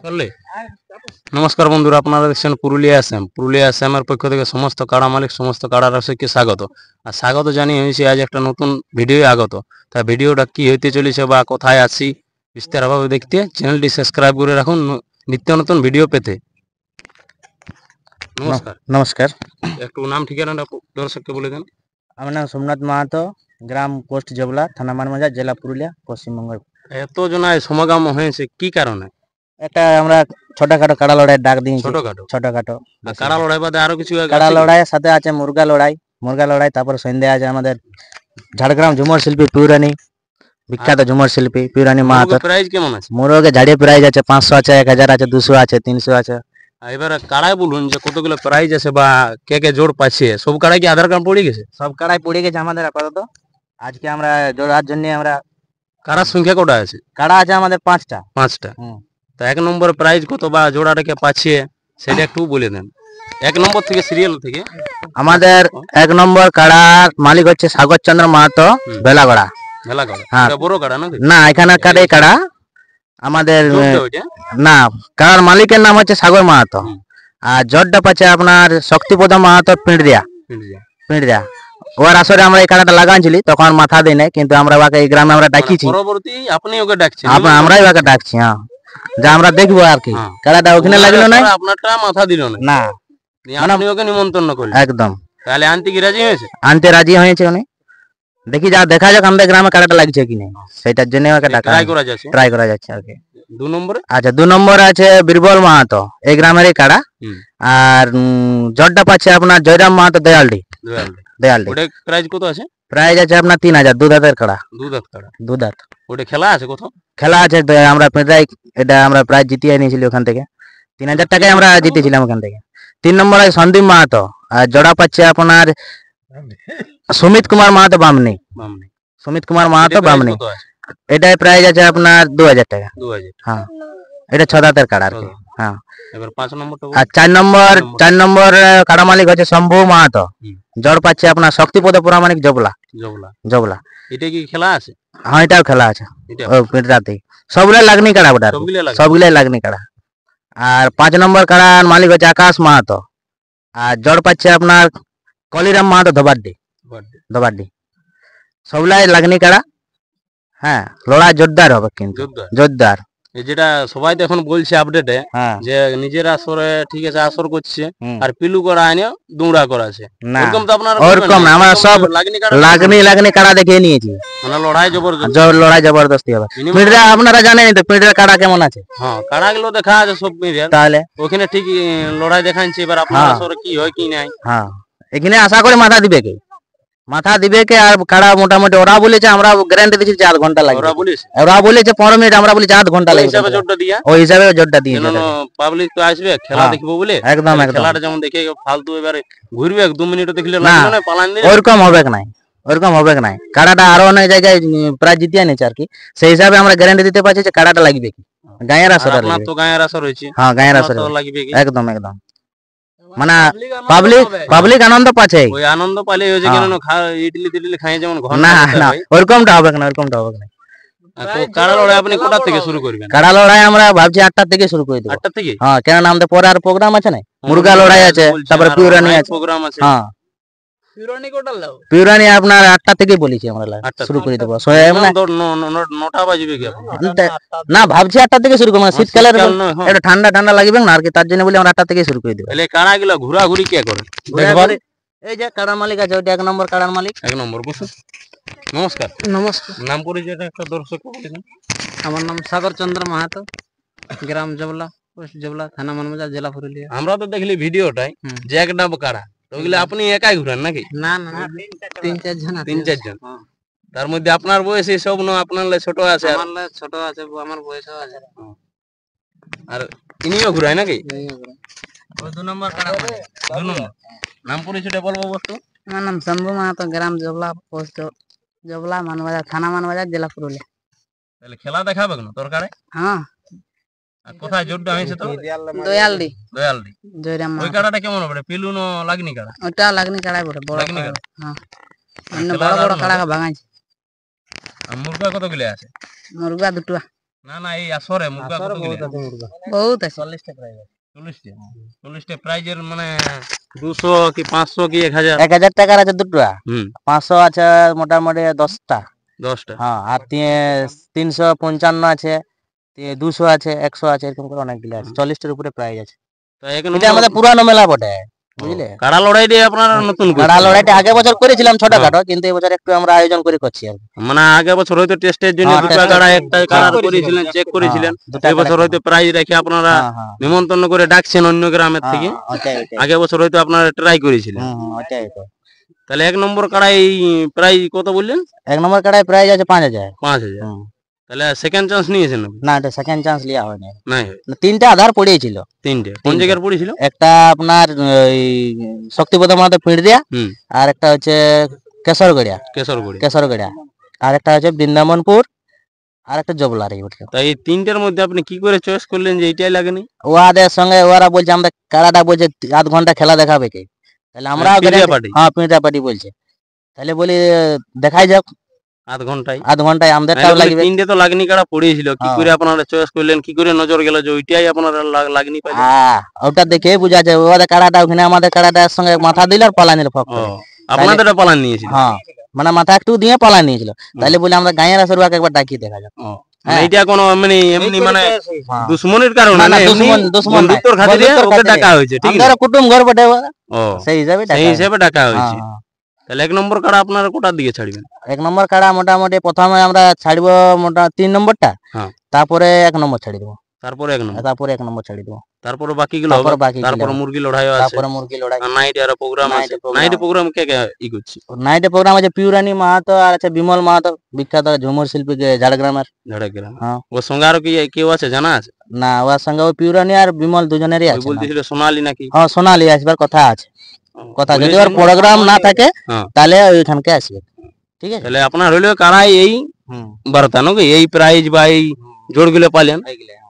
করলে নমস্কার বন্ধুরা, আপনারা দেখছেন পুরুলিয়া এসএমের পক্ষ থেকে সমস্ত কাড়া মালিক, সমস্ত কাড়া রসিককে স্বাগত। আর স্বাগত জানিয়ে হয়েছে আজ একটা নতুন ভিডিও আগত। তা ভিডিওটা কি হইতে চলেছে বা কোথায় আছি বিস্তারভাবে দেখতে চ্যানেলটি সাবস্ক্রাইব করে রাখুন নিত্য নতুন ভিডিও পেতে। নমস্কার। নমস্কার। একটু নাম ঠিকানাটা দর্শককে বলে দেন। আমার নাম সোমনাথ মাহাতো, গ্রাম পোস্ট জবলা, থানা মানবাজার, জেলা পুরুলিয়া, পশ্চিমবঙ্গ। এত জনায় সমাগম হয়েছে কি কারণে? এটা আমরা ছোটখাটো কাড়া লড়াই ডাক দিয়েছি। ছোটখাটো কাড়া লড়াই বাদে আরো কিছু কাড়া লড়াইয়ের সাথে আছে মুরগা লড়াই, তারপর সন্ধ্যা আছে আমাদের ঝাড়গ্রাম ঝুমর শিল্পী পিউরানি, বিখ্যাত ঝুমর শিল্পী পিউরানি মাহাতো। প্রাইস কেমন আছে? মুরগে ঝাড়িয়ে প্রাইজ আছে 500 আছে, 1000 আছে, 200 আছে, 300 আছে। এবার কাড়াই বলুন যে কতগুলো প্রাইজ আছে বা কে কে জোর পাচ্ছে? সব কাড়াই কি আধার কার্ড পড়ে গেছে? সব কাড়াই পড়ে গেছে আমাদের আপাতত। আজকে আমরা জোড়ার জন্য আমরা কাড়ার সংখ্যা কটা আছে? কাড়া আছে আমাদের 5টা। তো 1 নম্বর প্রাইজ কত বা জোড়াটা কে পাচ্ছে সেটা একটু বলে দেন। 1 নম্বর থেকে সিরিয়াল থেকে আমাদের 1 নম্বর কাড়ার মালিক হচ্ছে সাগর চন্দ্র মাহাতো, বেলাগড়া। হ্যাঁ, বড় কাড়া না, এখানে কাড়া আমাদের না, কাড়ার মালিকের নাম হচ্ছে সাগর মাহাতো। আর জটটা পাচ্ছে আপনার শক্তিপদ মাহাতো, পিঁড়িয়া। ওর আসরে আমরা এই কাড়াটা লাগাইছিলি, তখন মাথা দেই নাই, কিন্তু আমরা ওকে এই গ্রামে আমরা ডাকিছি। পরবর্তী আপনি ওকে ডাকছেন? আমরাই ওকে ডাকছি। হ্যাঁ, যা আমরা দেখবো আর কি। কাড়াটা ওখানে লাগলো না, আপনারটা মাথা দিল না, আপনি ওকে নিমন্ত্রণ করলেন একদম। তাহলে আনতে কি রাজি হয়েছে? আনতে রাজি হয়েছে উনি। দেখি দেখা যাক আমাদের গ্রামে কাড়াটা লাগছে কি না, সেটার জন্য ওকে ডাকা ট্রাই করা যাচ্ছে আর কি। 2 নম্বরে আচ্ছা, 2 নম্বরে আছে বীরবল মাহাতো, এই গ্রামেরই কাড়া। আর জটটা পাচ্ছে আপনার জয়রাম মাহাতো, দয়ালডি। ওটা প্রাইস কত আছে? প্রাইস আছে আপনার 3000, দুধাতের কাড়া। দুধাত। ওটা খেলা আছে কত? খেলা আছে আমরা প্রায় এটা আমরা প্রাইজ জিতিয়ে নিয়েছিলি ওখান থেকে। 3000 টাকায় আমরা জিতেছিলাম ওখান থেকে। 3 নম্বরে সন্দীপ মাহাতো, আর জোড়া পাচ্ছে আপনার সুমিত কুমার মাহাতো, বামনি। সুমিত কুমার মাহাতো, বামনি। এটার প্রাইস আছে আপনার 2000 টাকা। হ্যাঁ, এটা 6 দাঁতের কাড়া আর কি। হ্যাঁ, এবার 5 নম্বরটা। আর 4 নম্বর কাড়া মালিক হচ্ছে শম্ভু মাহাতো, জড় পাচ্ছে আপনার শক্তিপদ পুরামানিক, জবলা। এটা কি খেলা আছে? হ্যাঁ, এটাও খেলা আছে। রাতে সবগুলাই লাগনি কাড়া, সবগুলাই লাগনি কাড়া। আর 5 নম্বর কাড়ার মালিক হচ্ছে আকাশ মাহাতো, আর জড় পাচ্ছে আপনার কলিরাম মাহাতো, ধোবাড্ডি। সবগুলাই লাগনি কাড়া। হ্যাঁ, লড়াই জোরদার হবে, কিন্তু জোরদার। যেটা সবাই তো এখন বলছে আপডেটে যে নিজের আসরে ঠিক আছে আসর করছে আর পিলু করা আইনে দুমড়া করা আছে, এরকম তো আপনারা? ওরকম না, আমরা সব লাগনি কাড়া দেখিয়ে নিয়েছি। মানে লড়াই জবরদস্তি হবে। পিঁড়া আপনারা জানেন তো, পিঁড়ার কাড়া কেমন আছে? হ্যাঁ, কাড়া গুলো দেখা আছে সব পিঁড়া, তাহলে ওখানে ঠিক লড়াই দেখাচ্ছে। এবার আপনার আসরে কি হয় কি নাই? হ্যাঁ, এখানে আশা করে মাথা দিবে কে, আর কাড়া মোটামুটি ওরা বলেছে, আমরা গ্যারান্টি দিচ্ছি যে 8 ঘন্টা লাগবে। ওরা বলেছে 15 মিনিট, আমরা বলেছি 8 ঘন্টা লাগবে। ওই হিসাবে জোরটা দিয়ে পাবলিক তো আসবে খেলা দেখবো বলে। একদম খেলাটা যেমন দেখে ফালতু এবারে ঘুরবে 2 মিনিট দেখলে লাগবে না, পালান দিলে ওরকম হবে না। কাড়াটা আরো অনেক জায়গায় প্রায় জিতিয়ে নিয়েছে আর কি, সেই হিসাবে আমরা গ্যারান্টি দিতে পারছি যে কাড়াটা লাগবে কি। গায়ের আসর, আপনার তো গায়ের আসর হয়েছে। হ্যাঁ, গায়ের আসর লাগবে কি, একদম। মানে পাবলিক আনন্দ পাচ্ছে, ওই আনন্দ পালে হয়েছে। কেন ইডলি টিডলি খাই যেমন না, ওরকমটা হবে না। কাড়া লড়াই আপনি কোথা থেকে শুরু করবেন? কাড়া লড়াই আমরা ভাবছি 8টা থেকে শুরু করে দেব। 8টা থেকে? হ্যাঁ, কেন আমাদের পরে আর প্রোগ্রাম আছে না, মুরগা লড়াই আছে, তারপরে পিউরানি আছে, প্রোগ্রাম আছে। হ্যাঁ, পিউরানি আপনার 8টা থেকে বলেছি আমরা শুরু করে দেবো। 9টা বাজবে কি না, ভাবছি 8টা থেকে শুরু করবো। শীতকালের একটু ঠান্ডা লাগবে না আর কি, তার জন্য বলি আমরা 8টা থেকে শুরু করে দেবো। তাহলে কাড়া গুলো ঘোরাঘুরি কে করে? এই যে কাড়ার মালিক আছে, ওইটা 1 নম্বর কাড়ার মালিক। 1 নম্বর বসুন। নমস্কার। নাম পরিচয়টা একটা দর্শক বলে দেন। আমার নাম সাগর চন্দ্র মাহাতো, গ্রাম জবলা, পোস্ট জবলা, থানা মানবাজার, জেলা পুরুলিয়া। আমরা তো দেখলি ভিডিওটাই যে 1 ডাব কাড়া, ওগুলো আপনি একাই ঘুরান নাকি? না, 3-4 জন। তার মধ্যে আপনার বয়স সব না, আপনার ছোট আছে? ছোট আছে, আমার বয়সও আছে। আর ইনিও ঘুরায় নাকি? 2 নম্বর কাড়া। 2 নম্বর। নাম পরিচয়টা বলবো বস্তু? আমার নাম শম্ভু মাহাতো, গ্রাম জবলা, পোস্ট জবলা, মানবাজার, থানা মানবাজার, জেলা পুরুলিয়া। তাহলে খেলা দেখাবে না তোর কাড়ে? হ্যাঁ। আর কোথায় জোরটা হয়েছে তো? দয়ালডি। জয়রাম। ওই কাড়াটা কেমন হবে? পিলু না লাগনি কাড়া? ওটা লাগনি কাড়াই বড় লাগনি কাড়া। হ্যাঁ, বড় কাড়া ভাঙাইছে। আর মুরগা কতগুলো আছে? মুরগা 2টা। না না এই আসরে মুরগা কত করে? বহুত আছে 40টা প্রাইজ আছে। 40টা 40টা প্রাইজের মানে 200 কি 500 কি 1000? 1000 টাকার আছে দুটো, হুম 500 আছে মোটামুটি 10টা। 10টা। হ্যাঁ, আর 355 আছে, 200 আছে, 100 আছে, এরকম করে অনেকগুলো আছে। 40টার উপরে প্রাইজ আছে। তো এক এটা নম্বর আমাদের পুরানো মেলা বটে, বুঝলে। কাড়া লড়াই দিয়ে আপনারা নতুন কাড়া করছেন? লড়াইটা আগের বছর করেছিলাম ছোটখাটো, কিন্তু এবছর একটু আমরা আয়োজন করে করছি আর কি। মানে আগে বছর হয়তো টেস্টের জন্য হ্যাঁ, দুটো test- কাড়া একটা কাড়া হ্যাঁ, করেছিলেন, চেক করেছিলেন। দুটা এই বছর হয়তো প্রাইজ রেখে আপনারা হ্যাঁ, হ্যাঁ, নিমন্ত্রণ করে ডাকছেন অন্য গ্রামের থেকে। ওটাই ওটাই। আগে বছর হয়তো আপনারা ট্রাই করেছিলেন। ওটাই তো। তাহলে এক নম্বর কাড়াই প্রাইজ কত বললেন? 1 নম্বর কাড়ায় প্রাইজ আছে 5000। 5000। হুম। তাহলে সেকেন্ড চান্স নিয়েছেন নাকি? না, এটা সেকেন্ড চান্স লিয়া হয়নি। নাই না, 3টা আধার পড়িয়েছিল। তিনটে কোন জায়গার পড়েছিল? একটা আপনার ওই শক্তিপদ মাহাতো পিঁড়দিয়া, হুম আর একটা হচ্ছে কেশরগড়িয়া, কেশরগড়ি। কেশরগড়িয়া, আর একটা হচ্ছে বৃন্দাবনপুর, আর একটা জবলার। এই বটে। তাই এই তিনটের মধ্যে আপনি কি করে চয়েস করলেন যে এইটাই লাগেনি? ওদের সঙ্গে ওরা বলছে আমরা কারাটা বলছে 8 ঘন্টা খেলা দেখাবে কে, তাহলে আমরা পিঁড়িয়া পার্টি? হ্যাঁ, পিঁড়দিয়া পার্টি বলছে। তাহলে বলি দেখাই যাক, আধ ঘন্টায় 8 ঘন্টায় আমাদেরটাও লাগবে। তিনটে তো লাগনি কাড়া পড়েছিল, কি হ্যাঁ। করে আপনারা চয়েস করলেন? কি করে নজর গেল যে ওইটাই আপনারা লাগনি পাইলেন? হ্যাঁ, ওটা দেখে বুঝা যায়। ওদের কারাটা ওখানে আমাদের কারাটার সঙ্গে মাথা দিল আর পালা নিল ফক ও করে। আপনাদের পালান নিয়েছিল? হ্যাঁ, মানে মাথা একটু দিয়ে পালা নিয়েছিল। তাহলে বলে আমরা গাঁয়ের আসরবাকে একবার ডাকি দেখা যাক। ও, মানে এইটা কোনো মানে এমনি মানে হ্যাঁ। দুশ্মনের কারণে না, না, না, এমনি দুশ্মন নাই। বন্ধুত্বর খাতিরে বন্ধুত্বর ওকে খাতিরে। ডাকা হয়েছে, ঠিক না? আমাদের কুটুম ঘর বটে ওরা, ও সেই হিসাবে ডাকা সেই হয়েছে। হিসেবে ডাকা হয়েছে। হ্যাঁ, হ্যাঁ। তাহলে এক নম্বর কাড়া আপনারা কোটার দিকে ছাড়বেন? 1 নম্বর কাড়া মোটামুটি প্রথমে আমরা ছাড়বো 3 নম্বরটা, হ্যাঁ। তারপরে 1 নম্বর ছাড়ি দেবো, তারপরে এক নম্বর, তারপরে 1 নম্বর ছাড়ি দেবো, তারপরে বাকিগুলো তারপরে হবে। বাকিগুলো তারপরে হবে। মুরগি লড়াইও আছে, তারপরে মুরগি লড়াই। আর নাইট আর প্রোগ্রাম Night আছে। এ program নাইট আছে। প্রোগ্রাম কে কে ই করছে? নাইটে প্রোগ্রাম আছে পিউরানি মাহাতো, আর আছে বিমল মাহাতো, বিখ্যাত ঝুমুর শিল্পী ঝাড়গ্রামের। ঝাড়গ্রাম। হ্যাঁ। ওর সঙ্গে আরো কি কেউ আছে জানা আছে? না, ওর সঙ্গে ওই পিউরানি আর বিমল দুজনেরই ওই আছে। বলতেছিল সোনালি নাকি? হ্যাঁ, সোনালি আসবার কথা আছে। ও, কথা যদি বলেছেন ওর প্রোগ্রাম না থাকে হ্যাঁ। তাহলে ওইখানকে আসবে, ঠিক আছে। তাহলে আপনার হইলো কারাই এই হুম। বার্তা নাকি এই প্রাইজ বা এই জোড়গুলো পালেন? এইগুলো, হ্যাঁ।